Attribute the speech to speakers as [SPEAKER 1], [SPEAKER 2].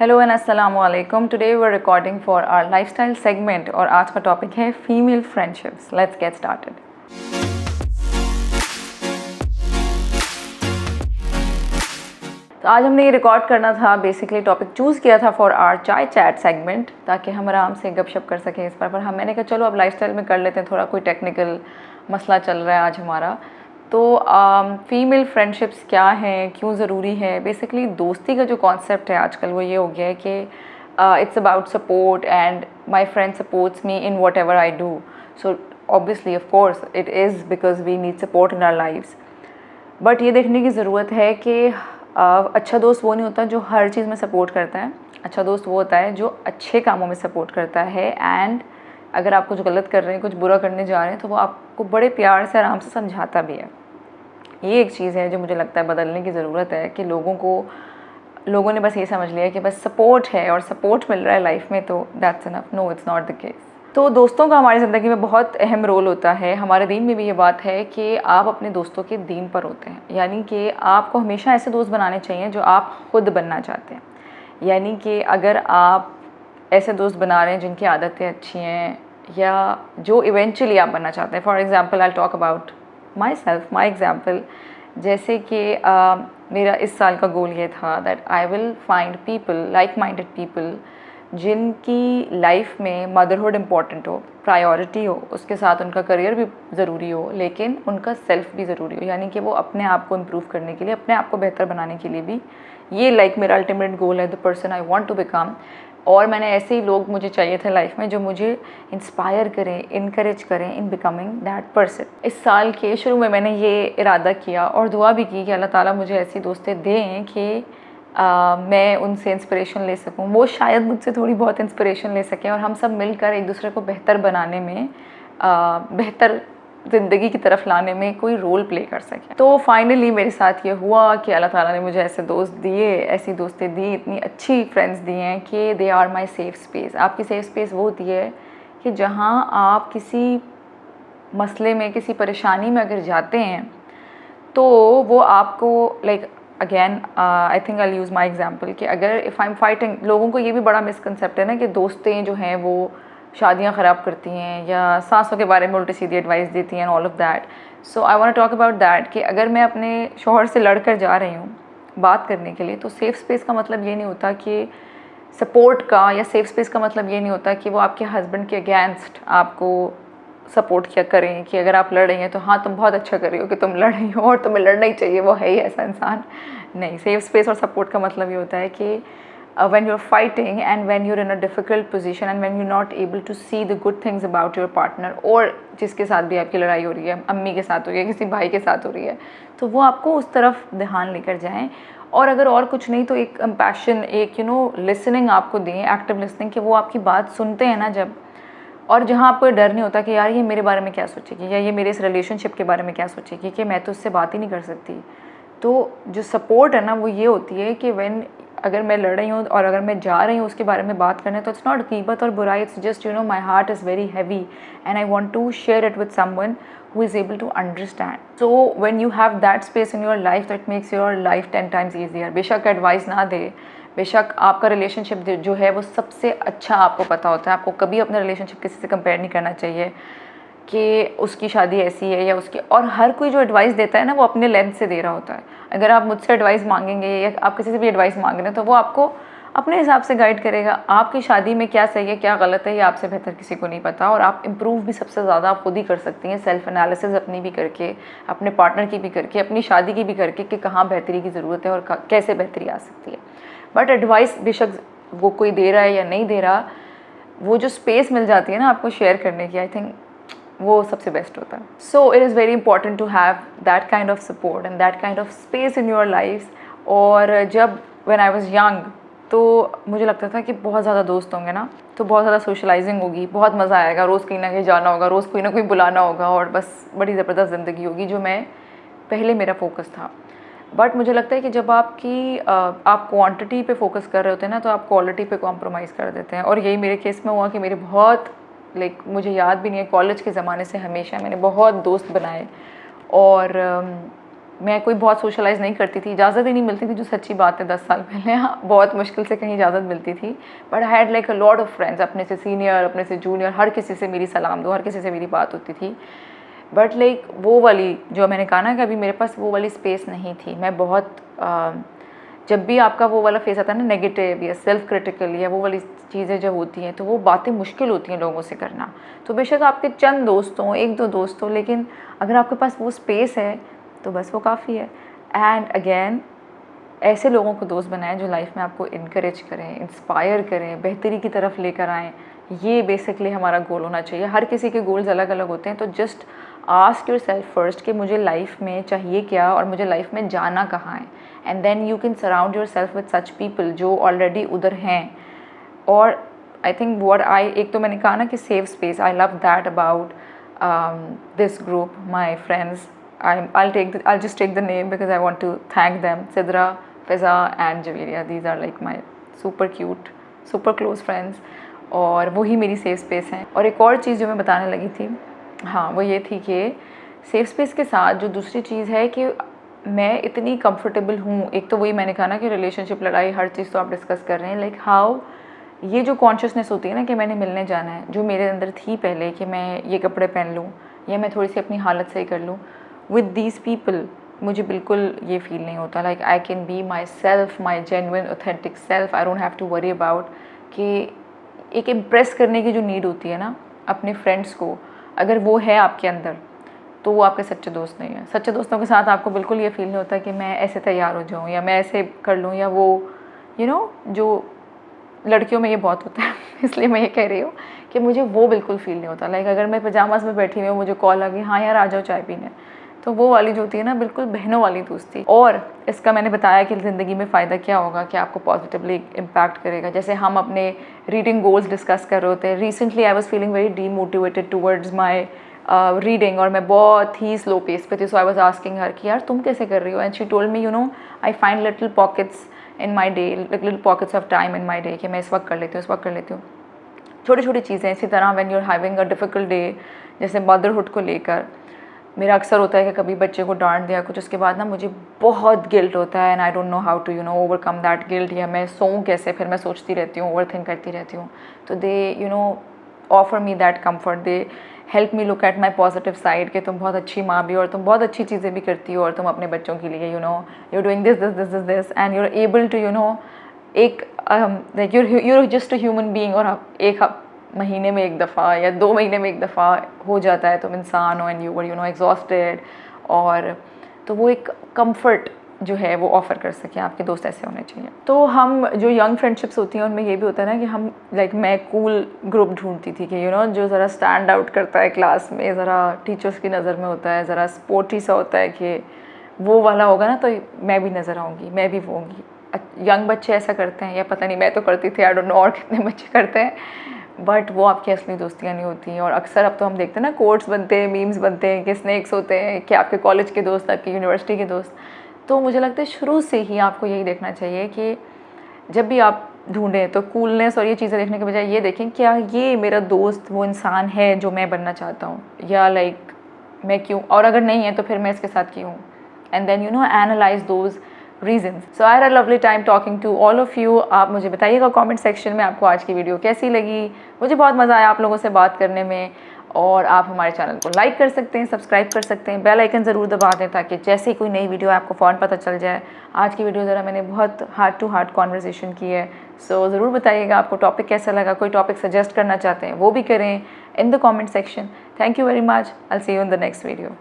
[SPEAKER 1] Hello and अस्सलाम वालेकुम। Today we are recording for our lifestyle segment और आज का टॉपिक है female friendships. Let's get started. तो आज हमने ये रिकॉर्ड करना था, बेसिकली टॉपिक चूज़ किया था फॉर आवर चाय चैट सेगमेंट, ताकि हम आराम से गपशप कर सकें इस पर हम मैंने कहा चलो अब लाइफस्टाइल में कर लेते हैं, थोड़ा कोई टेक्निकल मसला चल रहा है आज हमारा। तो फीमेल फ्रेंडशिप्स क्या हैं, क्यों ज़रूरी है। बेसिकली दोस्ती का जो कॉन्सेप्ट है आजकल वो ये हो गया है कि it's about support and my friend supports me in whatever I do. So obviously of course it is because we need support in our lives. But ये देखने की ज़रूरत है कि अच्छा दोस्त वो नहीं होता जो हर चीज़ में सपोर्ट करता है। अच्छा दोस्त वो होता है जो अच्छे कामों में सपोर्ट करता है, एंड अगर आप कुछ गलत कर रहे हैं, कुछ बुरा करने जा रहे हैं, तो वो आपको बड़े प्यार से आराम से समझाता भी है। ये एक चीज़ है जो मुझे लगता है बदलने की ज़रूरत है कि लोगों ने बस ये समझ लिया कि बस सपोर्ट है और सपोर्ट मिल रहा है लाइफ में तो that's enough. No, it's not the case. तो दोस्तों का हमारी ज़िंदगी में बहुत अहम रोल होता है। हमारे दीन में भी ये बात है कि आप अपने दोस्तों के दीन पर होते हैं, यानी कि आपको हमेशा ऐसे दोस्त बनाने चाहिए जो आप खुद बनना चाहते हैं। यानी कि अगर आप ऐसे दोस्त बना रहे हैं जिनकी आदतें अच्छी हैं या जो इवेंचुअली आप बनना चाहते हैं। For example I talk about my self, my example. जैसे कि मेरा इस साल का गोल ये था that I will find people, like minded people, जिनकी लाइफ में मदरहुड इम्पॉर्टेंट हो, प्रायोरिटी हो, उसके साथ उनका करियर भी ज़रूरी हो, लेकिन उनका सेल्फ भी ज़रूरी हो। यानी कि वो अपने आप को इम्प्रूव करने के लिए, अपने आप को बेहतर बनाने के लिए भी, ये मेरा अल्टीमेट गोल है, the person I want to become. और मैंने ऐसे ही लोग मुझे चाहिए थे लाइफ में जो मुझे इंस्पायर करें, इनकरेज करें इन बिकमिंग दैट पर्सन। इस साल के शुरू में मैंने ये इरादा किया और दुआ भी की कि अल्लाह ताला मुझे ऐसी दोस्तें दें कि मैं उनसे इंस्पिरेशन ले सकूं, वो शायद मुझसे थोड़ी बहुत इंस्पिरेशन ले सकें और हम सब मिलकर एक दूसरे को बेहतर बनाने में, बेहतर ज़िंदगी की तरफ लाने में कोई रोल प्ले कर सकें। तो फाइनली मेरे साथ ये हुआ कि अल्लाह ताला ने मुझे ऐसे दोस्त दिए, ऐसी दोस्तें दी, इतनी अच्छी फ्रेंड्स दी हैं कि they are my safe space. आपकी सेफ़ स्पेस वो होती है कि जहाँ आप किसी मसले में, किसी परेशानी में अगर जाते हैं तो वो आपको again I think I use my example कि अगर इफ़ आई एम फाइटिंग, लोगों को ये भी बड़ा मिसकंसेप्ट है ना कि दोस्तें जो हैं वो शादियाँ ख़राब करती हैं या सासों के बारे में उल्टी सीधी एडवाइस देती हैं, all of that. So I want to talk about that कि अगर मैं अपने शौहर से लड़ कर जा रही हूँ बात करने के लिए, तो सेफ़ स्पेस का मतलब ये नहीं होता कि सपोर्ट का, या सेफ़ स्पेस का मतलब ये नहीं होता कि वो आपके हस्बैंड के अगेंस्ट आपको सपोर्ट किया करें कि अगर आप लड़ रही हैं तो हाँ तुम बहुत अच्छा कर रही हो कि तुम लड़ रही हो और तुम्हें लड़ना ही चाहिए, वो है ही ऐसा इंसान। नहीं, सेफ स्पेस और सपोर्ट का मतलब ये होता है कि when you're fighting and when you're in a difficult position and when you're not able to see the good things about your partner, और जिसके साथ भी आपकी लड़ाई हो रही है, अम्मी के साथ हो रही है, किसी भाई के साथ हो रही है, तो वो आपको उस तरफ ध्यान लेकर जाएं। और अगर और कुछ नहीं तो एक कंपैशन, एक लिसनिंग आपको दें, एक्टिव लिसनिंग, कि वो आपकी बात सुनते हैं ना जब, और जहाँ आपको डर नहीं होता कि यार ये मेरे बारे में क्या सोचेगी या ये मेरे इस रिलेशनशिप के बारे में क्या सोचेगी कि मैं तो उससे बात ही नहीं कर सकती। तो जो सपोर्ट है ना वो ये होती है कि अगर मैं लड़ रही हूँ और अगर मैं जा रही हूँ उसके बारे में बात करने, तो इट्स नॉट गीबत और बुराई, it's just my heart is very heavy and I want to share it with someone who is able to understand. So when you have that space in your life, that makes your life 10 times easier. बेशक advice ना दे, बेशक आपका relationship जो है वो सबसे अच्छा आपको पता होता है, आपको कभी अपना रिलेशनशिप किसी से कंपेयर नहीं करना चाहिए कि उसकी शादी ऐसी है या उसकी। और हर कोई जो एडवाइस देता है ना वो अपने लेंथ से दे रहा होता है। अगर आप मुझसे एडवाइस मांगेंगे या आप किसी से भी एडवाइस मांग रहे हैं तो वो आपको अपने हिसाब से गाइड करेगा। आपकी शादी में क्या सही है क्या गलत है ये आपसे बेहतर किसी को नहीं पता, और आप इम्प्रूव भी सबसे ज़्यादा आप खुद ही कर सकती हैं, सेल्फ एनालिसिस अपनी भी करके, अपने पार्टनर की भी करके, अपनी शादी की भी करके कि कहाँ बेहतरी की ज़रूरत है और कैसे बेहतरी आ सकती है। बट एडवाइस बेशक वो कोई दे रहा है या नहीं दे रहा, वो जो स्पेस मिल जाती है ना आपको शेयर करने की, आई थिंक वो सबसे बेस्ट होता है। So it is very important to have that kind of support and that kind of space in your life. और जब व्हेन आई वाज यंग तो मुझे लगता था कि बहुत ज़्यादा दोस्त होंगे ना तो बहुत ज़्यादा सोशलाइजिंग होगी, बहुत मज़ा आएगा, रोज़ कहीं ना कहीं जाना होगा, रोज़ कोई ना कोई बुलाना होगा और बस बड़ी ज़बरदस्त ज़िंदगी होगी, जो मैं पहले मेरा फोकस था। बट मुझे लगता है कि जब आप क्वांटिटी पे फोकस कर रहे होते हैं ना तो आप क्वालिटी पे कॉम्प्रोमाइज़ कर देते हैं। और यही मेरे केस में हुआ कि मेरे बहुत मुझे याद भी नहीं है, कॉलेज के ज़माने से हमेशा मैंने बहुत दोस्त बनाए और मैं कोई बहुत सोशलाइज़ नहीं करती थी, इजाज़त ही नहीं मिलती थी, जो सच्ची बात है 10 साल पहले। हाँ, बहुत मुश्किल से कहीं इजाज़त मिलती थी। But I had like a lot of friends, अपने से सीनियर, अपने से जूनियर, हर किसी से मेरी सलाम दो, हर किसी से मेरी बात होती थी। बट लाइक वो वाली जो मैंने कहा ना कि अभी मेरे पास वो वाली स्पेस नहीं थी। मैं बहुत जब भी आपका वो वाला फेस आता है ना नेगेटिव या सेल्फ क्रिटिकल या वो वाली चीज़ें जब होती हैं तो वो बातें मुश्किल होती हैं लोगों से करना। तो बेशक आपके चंद दोस्त हों, 1-2 दोस्त हों, लेकिन अगर आपके पास वो स्पेस है तो बस वो काफ़ी है। एंड अगेन ऐसे लोगों को दोस्त बनाएं जो लाइफ में आपको इनकरेज करें, इंस्पायर करें, बेहतरी की तरफ लेकर आएँ। ये बेसिकली हमारा गोल होना चाहिए। हर किसी के गोल्स अलग अलग होते हैं, तो just ask your self first कि मुझे लाइफ में चाहिए क्या और मुझे लाइफ में जाना कहाँ है। And then you can surround yourself with such people जो ऑलरेडी उधर हैं। और आई थिंक एक तो मैंने कहा ना कि safe space, I love that about this group, my friends. I'll just take the name because I want to thank them. Sidra, Fiza and Javeria. These are like my super cute, super close friends. और वही मेरी safe space हैं. और एक और चीज़ जो मैं बताने लगी थी, हाँ, वो ये थी कि सेफ स्पेस के साथ जो दूसरी चीज़ है कि मैं इतनी कंफर्टेबल हूँ. एक तो वही मैंने कहा ना कि रिलेशनशिप, लड़ाई, हर चीज़ तो आप डिस्कस कर रहे हैं. लाइक हाउ ये जो कॉन्शियसनेस होती है ना कि मैंने मिलने जाना है, जो मेरे अंदर थी पहले कि मैं ये कपड़े पहन लूँ या मैं थोड़ी सी अपनी हालत सही कर लूँ, विद दीज पीपल मुझे बिल्कुल ये फील नहीं होता. Like I can be myself, my genuine authentic self. I don't have to worry about कि एक इम्प्रेस करने की जो नीड होती है ना अपने फ्रेंड्स को, अगर वो है आपके अंदर तो वो आपके सच्चे दोस्त नहीं है. सच्चे दोस्तों के साथ आपको बिल्कुल ये फील नहीं होता कि मैं ऐसे तैयार हो जाऊँ या मैं ऐसे कर लूँ, या वो जो लड़कियों में ये बहुत होता है इसलिए मैं ये कह रही हूँ कि मुझे वो बिल्कुल फील नहीं होता. लाइक अगर मैं पजामास में बैठी हुई हूँ, मुझे कॉल आ गई, हाँ यार आ जाओ चाय पीने, तो वो वाली जो होती है ना बिल्कुल बहनों वाली दोस्ती. और इसका मैंने बताया कि ज़िंदगी में फ़ायदा क्या होगा, कि आपको पॉजिटिवली इम्पैक्ट करेगा. जैसे हम अपने रीडिंग गोल्स डिस्कस कर रहे होते हैं. Recently I was feeling very demotivated towards my reading, और मैं बहुत ही स्लो पेस पे थी. सो आई वॉज आस्किंग हर कि यार तुम कैसे कर रही हो. And she told me, I find little pockets in my day, little pockets of time in my day, कि मैं इस वक्त कर लेती हूँ, इस वक्त कर लेती हूँ. छोटी छोटी चीज़ें. इसी तरह when you are having a difficult day, जैसे मदरहुड को लेकर मेरा अक्सर होता है कि कभी बच्चे को डांट दिया कुछ, उसके बाद ना मुझे बहुत गिल्ट होता है. And I don't know how to overcome that guilt, या मैं सोऊं कैसे. फिर मैं सोचती रहती हूँ, ओवर थिंक करती रहती हूँ. तो दे offer me that comfort, they help me look at my positive side कि तुम बहुत अच्छी माँ भी और तुम बहुत अच्छी चीज़ें भी करती हो, और तुम अपने बच्चों के लिए you're doing this and you're able to एक like you're just a human being. और आप एक महीने में एक दफ़ा या 2 महीने में एक दफ़ा हो जाता है तुम इंसान हो, एंड यू वर एग्जॉस्टेड. और तो वो एक कंफर्ट जो है वो ऑफ़र कर सकें. आपके दोस्त ऐसे होने चाहिए. तो हम जो यंग फ्रेंडशिप्स होती हैं उनमें ये भी होता है ना कि हम मैं कूल ग्रुप ढूंढती थी कि जो ज़रा स्टैंड आउट करता है क्लास में, ज़रा टीचर्स की नज़र में होता है, ज़रा स्पोर्टी सा होता है कि वो वाला होगा ना तो मैं भी नज़र आऊँगी, मैं भी वो होंगी. यंग बच्चे ऐसा करते हैं, या पता नहीं, मैं तो करती थी, आई डोंट नो और कितने बच्चे करते हैं. बट वो आपकी असली दोस्तियाँ नहीं होती हैं. और अक्सर अब तो हम देखते हैं ना कोट्स बनते हैं, मीम्स बनते हैं कि स्नेक्स होते हैं, कि आपके कॉलेज के दोस्त, आपकी यूनिवर्सिटी के दोस्त. तो मुझे लगता है शुरू से ही आपको यही देखना चाहिए कि जब भी आप ढूंढें तो कूलनेस और ये चीज़ें देखने के बजाय ये देखें क्या ये मेरा दोस्त वो इंसान है जो मैं बनना चाहता हूँ, या लाइक मैं क्यों, और अगर नहीं है तो फिर मैं इसके साथ क्यों. And then analyse those reasons. So I had a lovely time talking to all of you. आप मुझे बताइएगा कमेंट सेक्शन में आपको आज की वीडियो कैसी लगी. मुझे बहुत मज़ा आया आप लोगों से बात करने में. और आप हमारे चैनल को लाइक कर सकते हैं, सब्सक्राइब कर सकते हैं, बेल आइकन ज़रूर दबा दें ताकि जैसे ही कोई नई वीडियो आपको फ़ौरन पता चल जाए. आज की वीडियो ज़रा मैंने बहुत हार्ट टू हार्ट कॉन्वर्सेशन की है. सो ज़रूर बताइएगा आपको टॉपिक कैसा लगा. कोई टॉपिक सजेस्ट करना चाहते हैं वो भी करें in the comment section. Thank you very much. I will see you in the next video.